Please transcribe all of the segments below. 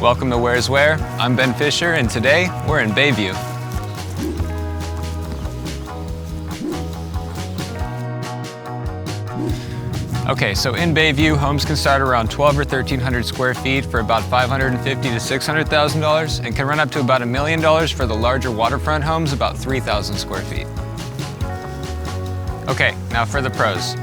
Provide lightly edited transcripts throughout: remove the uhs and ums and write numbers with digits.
Welcome to Where's Where. I'm Ben Fisher, and today we're in Bayview. Okay, so in Bayview, homes can start around 12 or 1,300 square feet for about $550,000 to $600,000 and can run up to about $1 million for the larger waterfront homes, about 3,000 square feet. Okay, now for the pros.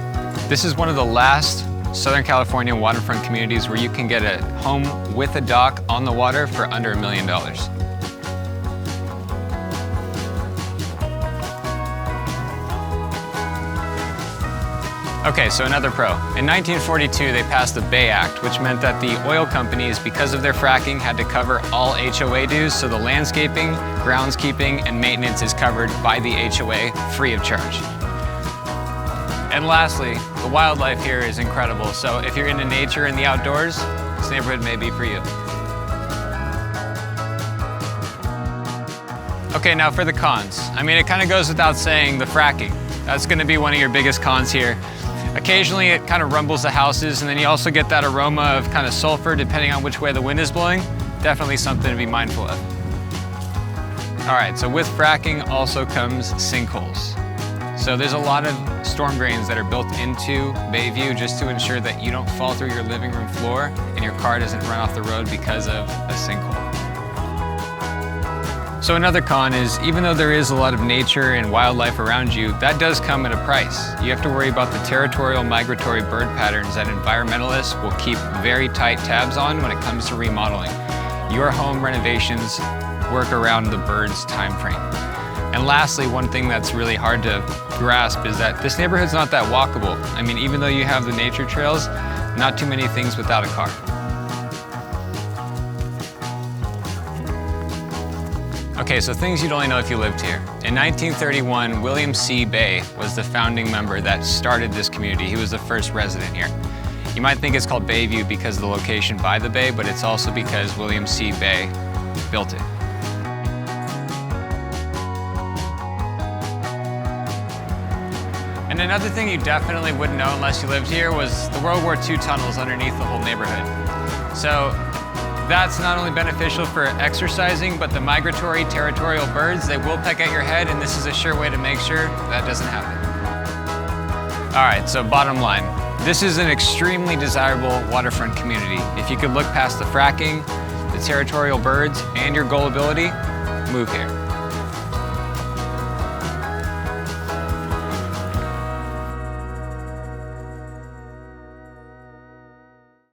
This is one of the last Southern California waterfront communities where you can get a home with a dock on the water for under $1 million. Okay, so another pro. In 1942, they passed the Bay Act, which meant that the oil companies, because of their fracking, had to cover all HOA dues, so the landscaping, groundskeeping, and maintenance is covered by the HOA free of charge. And lastly, the wildlife here is incredible, so if you're into nature and the outdoors, this neighborhood may be for you. Okay, now for the cons. I mean, it kind of goes without saying, the fracking. That's going to be one of your biggest cons here. Occasionally it kind of rumbles the houses, and then you also get that aroma of kind of sulfur depending on which way the wind is blowing. Definitely something to be mindful of. All right, so with fracking also comes sinkholes. So there's a lot of storm drains that are built into Bayview just to ensure that you don't fall through your living room floor and your car doesn't run off the road because of a sinkhole. So another con is, even though there is a lot of nature and wildlife around you, that does come at a price. You have to worry about the territorial migratory bird patterns that environmentalists will keep very tight tabs on when it comes to remodeling. Your home renovations work around the bird's time frame. And lastly, one thing that's really hard to grasp is that this neighborhood's not that walkable. I mean, even though you have the nature trails, not too many things without a car. Okay, so things you'd only know if you lived here. In 1931, William C. Bay was the founding member that started this community. He was the first resident here. You might think it's called Bayview because of the location by the bay, but it's also because William C. Bay built it. And another thing you definitely wouldn't know unless you lived here was the World War II tunnels underneath the whole neighborhood. So that's not only beneficial for exercising, but the migratory territorial birds, they will peck at your head, and this is a sure way to make sure that doesn't happen. All right, so bottom line, this is an extremely desirable waterfront community. If you could look past the fracking, the territorial birds, and your gullibility, move here.